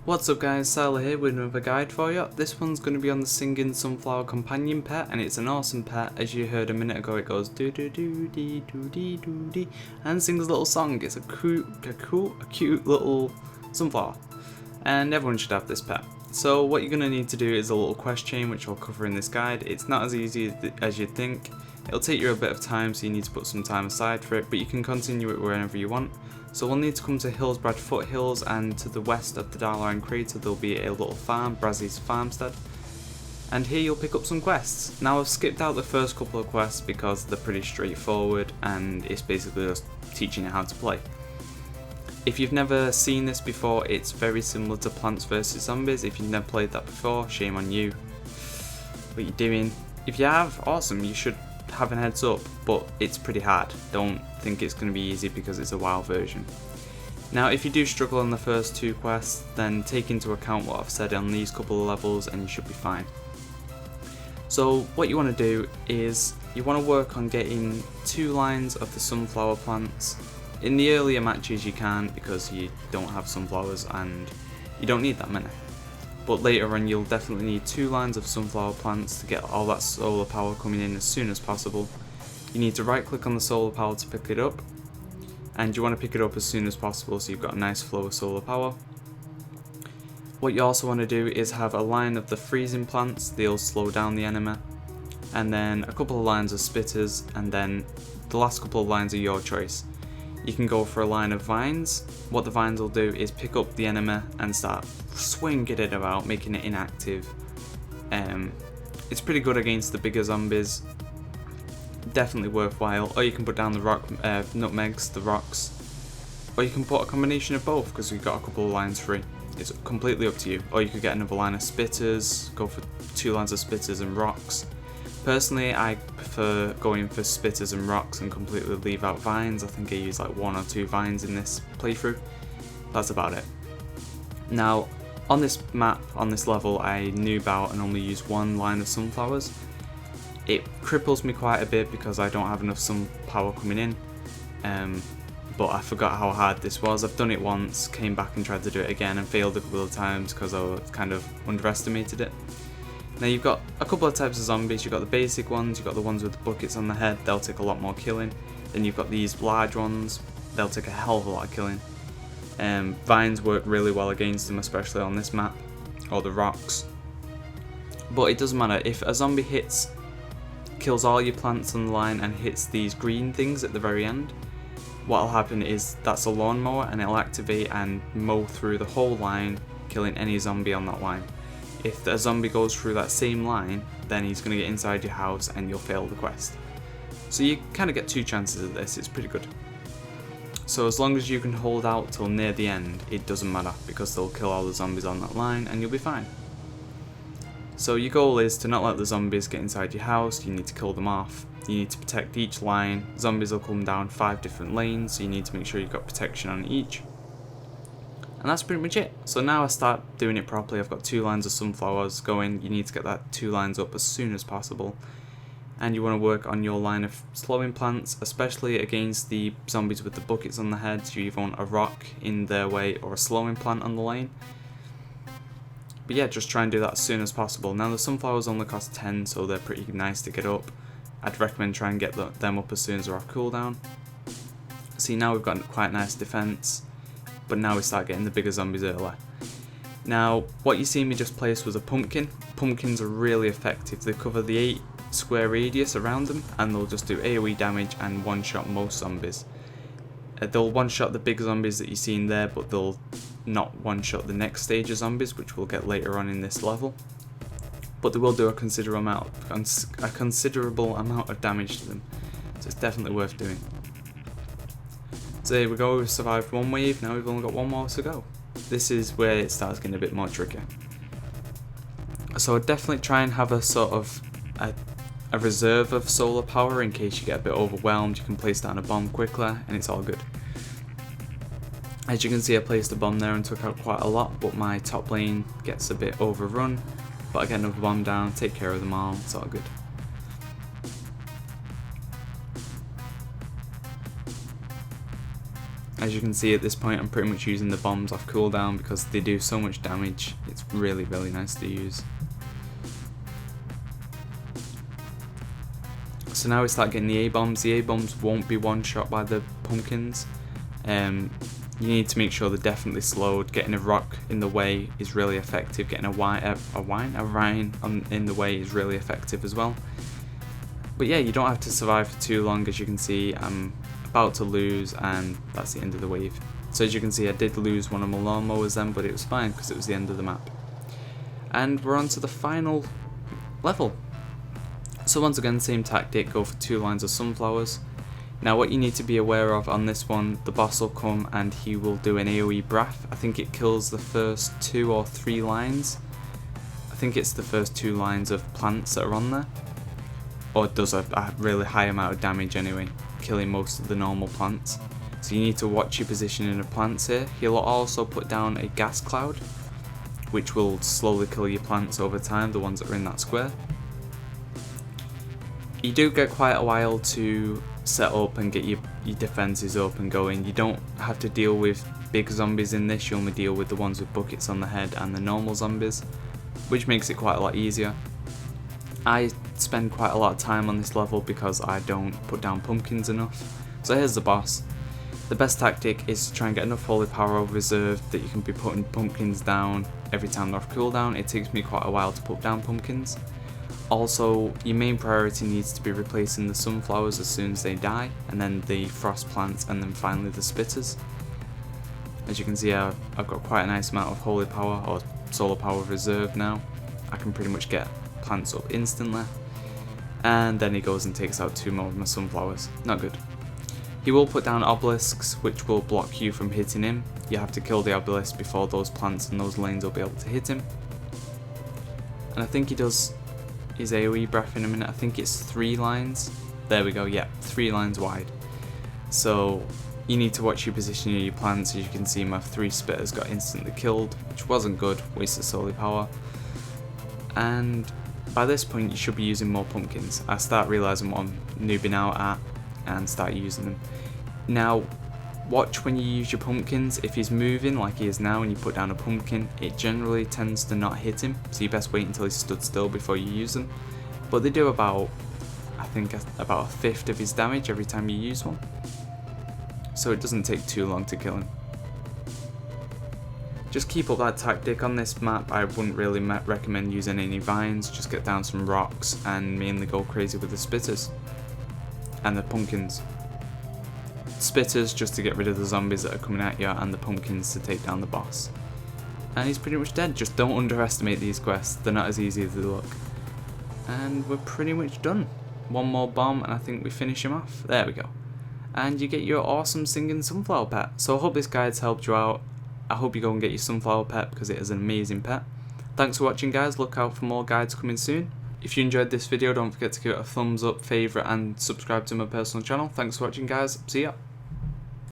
What's up guys, Syiler here with another guide for you. This one's going to be on the Singing Sunflower Companion pet, and it's an awesome pet. As you heard a minute ago, it goes do do do dee do dee do dee and sings a little song. It's a cute little sunflower, and everyone should have this pet. So what you're going to need to do is a little quest chain, which I'll cover in this guide. It's not as easy as you'd think. It'll take you a bit of time, so you need to put some time aside for it, but you can continue it wherever you want. So we'll need to come to Hillsbrad foothills, and to the west of the Dark Crater there'll be a little farm, Brazie Farmstead, and here you'll pick up some quests. Now I've skipped out the first couple of quests because they're pretty straightforward and it's basically just teaching you how to play. If you've never seen this before, it's very similar to Plants vs Zombies. If you've never played that before, shame on you. What you're doing. If you have, awesome, you should have a heads up, but it's pretty hard. Don't think it's going to be easy because it's a WoW version. Now if you do struggle on the first two quests, then take into account what I've said on these couple of levels and you should be fine. So what you want to do is you want to work on getting 2 lines of the sunflower plants. In the earlier matches you can, because you don't have sunflowers and you don't need that many. But later on you'll definitely need 2 lines of sunflower plants to get all that solar power coming in as soon as possible. You need to right click on the solar power to pick it up, and you want to pick it up as soon as possible so you've got a nice flow of solar power. What you also want to do is have a line of the freezing plants, they'll slow down the enemy, and then a couple of lines of spitters, and then the last couple of lines are your choice. You can go for a line of vines. What the vines will do is pick up the enemy and start swinging it about, making it inactive. It's pretty good against the bigger zombies. Definitely worthwhile. Or you can put down the nutmegs, the rocks. Or you can put a combination of both because we've got a couple of lines free. It's completely up to you. Or you could get another line of spitters, go for 2 lines of spitters and rocks. Personally, I prefer going for spitters and rocks and completely leave out vines. I think I use like 1 or 2 vines in this playthrough. That's about it. Now, on this map, on this level, I noob out and only use 1 line of sunflowers. It cripples me quite a bit because I don't have enough sun power coming in. But I forgot how hard this was. I've done it once, came back and tried to do it again and failed a couple of times because I kind of underestimated it. Now you've got a couple of types of zombies. You've got the basic ones, you've got the ones with the buckets on the head, they'll take a lot more killing. Then you've got these large ones, they'll take a hell of a lot of killing. Vines work really well against them, especially on this map, or the rocks. But it doesn't matter, if a zombie kills all your plants on the line and hits these green things at the very end, what'll happen is that's a lawnmower and it'll activate and mow through the whole line, killing any zombie on that line. If a zombie goes through that same line, then he's going to get inside your house and you'll fail the quest. So you kind of get 2 chances at this, it's pretty good. So as long as you can hold out till near the end, it doesn't matter because they'll kill all the zombies on that line and you'll be fine. So your goal is to not let the zombies get inside your house, you need to kill them off. You need to protect each line. Zombies will come down 5 different lanes, so you need to make sure you've got protection on each. And that's pretty much it. So now I start doing it properly. I've got 2 lines of sunflowers going. You need to get that 2 lines up as soon as possible. And you want to work on your line of slowing plants, especially against the zombies with the buckets on the heads. You either want a rock in their way or a slowing plant on the lane. But yeah, just try and do that as soon as possible. Now the sunflowers only cost 10, so they're pretty nice to get up. I'd recommend try and get them up as soon as they're off cooldown. See, now we've got quite nice defense. But now we start getting the bigger zombies earlier. Now, what you see me just place was a pumpkin. Pumpkins are really effective. They cover the 8 square radius around them, and they'll just do AoE damage and one-shot most zombies. They'll one-shot the big zombies that you see in there, but they'll not one-shot the next stage of zombies, which we'll get later on in this level. But they will do a considerable amount of damage to them, so it's definitely worth doing. So here we go, we've survived 1 wave, now we've only got 1 more to go. This is where it starts getting a bit more tricky. So I'd definitely try and have a sort of a reserve of solar power in case you get a bit overwhelmed. You can place down a bomb quickly and it's all good. As you can see, I placed a bomb there and took out quite a lot, but my top lane gets a bit overrun. But I get another bomb down, take care of them all, it's all good. As you can see at this point, I'm pretty much using the bombs off cooldown because they do so much damage. It's really, really nice to use. So now we start getting the A-bombs. The A-bombs won't be one-shot by the pumpkins. You need to make sure they're definitely slowed. Getting a rock in the way is really effective. Getting a vine in the way is really effective as well. But yeah, you don't have to survive for too long. As you can see, I'm about to lose, and that's the end of the wave. So as you can see, I did lose one of my lawnmowers then, but it was fine because it was the end of the map. And we're on to the final level. So once again, same tactic, go for 2 lines of sunflowers. Now what you need to be aware of on this one, the boss will come and he will do an AoE breath. I think it kills the first 2 or 3 lines. I think it's the first 2 lines of plants that are on there. Or it does a really high amount of damage anyway, killing most of the normal plants. So you need to watch your positioning of plants here. He'll also put down a gas cloud, which will slowly kill your plants over time, the ones that are in that square. You do get quite a while to set up and get your defences up and going. You don't have to deal with big zombies in this, you only deal with the ones with buckets on the head and the normal zombies, which makes it quite a lot easier. I spend quite a lot of time on this level because I don't put down pumpkins enough. So here's the boss. The best tactic is to try and get enough holy power reserved that you can be putting pumpkins down every time they're off cooldown. It takes me quite a while to put down pumpkins. Also, your main priority needs to be replacing the sunflowers as soon as they die, and then the frost plants, and then finally the spitters. As you can see, I've got quite a nice amount of holy power or solar power reserved now. I can pretty much get plants up instantly. And then he goes and takes out 2 more of my sunflowers. Not good. He will put down obelisks, which will block you from hitting him. You have to kill the obelisk before those plants and those lanes will be able to hit him. And I think he does his AoE breath in a minute. I think it's 3 lines. There we go, yeah, 3 lines wide. So you need to watch your position of your plants. As you can see, my 3 spitters got instantly killed, which wasn't good, wasted solar power. And by this point you should be using more pumpkins. I start realising what I'm noobing out at and start using them. Now watch when you use your pumpkins. If he's moving like he is now and you put down a pumpkin, it generally tends to not hit him, so you best wait until he's stood still before you use them. But they do about, I think, about a fifth of his damage every time you use one, so it doesn't take too long to kill him. Just keep up that tactic. On this map I wouldn't really recommend using any vines, just get down some rocks and mainly go crazy with the spitters and the pumpkins. Spitters just to get rid of the zombies that are coming at you, and the pumpkins to take down the boss. And he's pretty much dead. Just don't underestimate these quests, they're not as easy as they look. And we're pretty much done. One more bomb and I think we finish him off. There we go. And you get your awesome singing sunflower pet. So I hope this guide's helped you out. I hope you go and get your sunflower pet because it is an amazing pet. Thanks for watching, guys. Look out for more guides coming soon. If you enjoyed this video, don't forget to give it a thumbs up, favourite and subscribe to my personal channel. Thanks for watching, guys. See ya.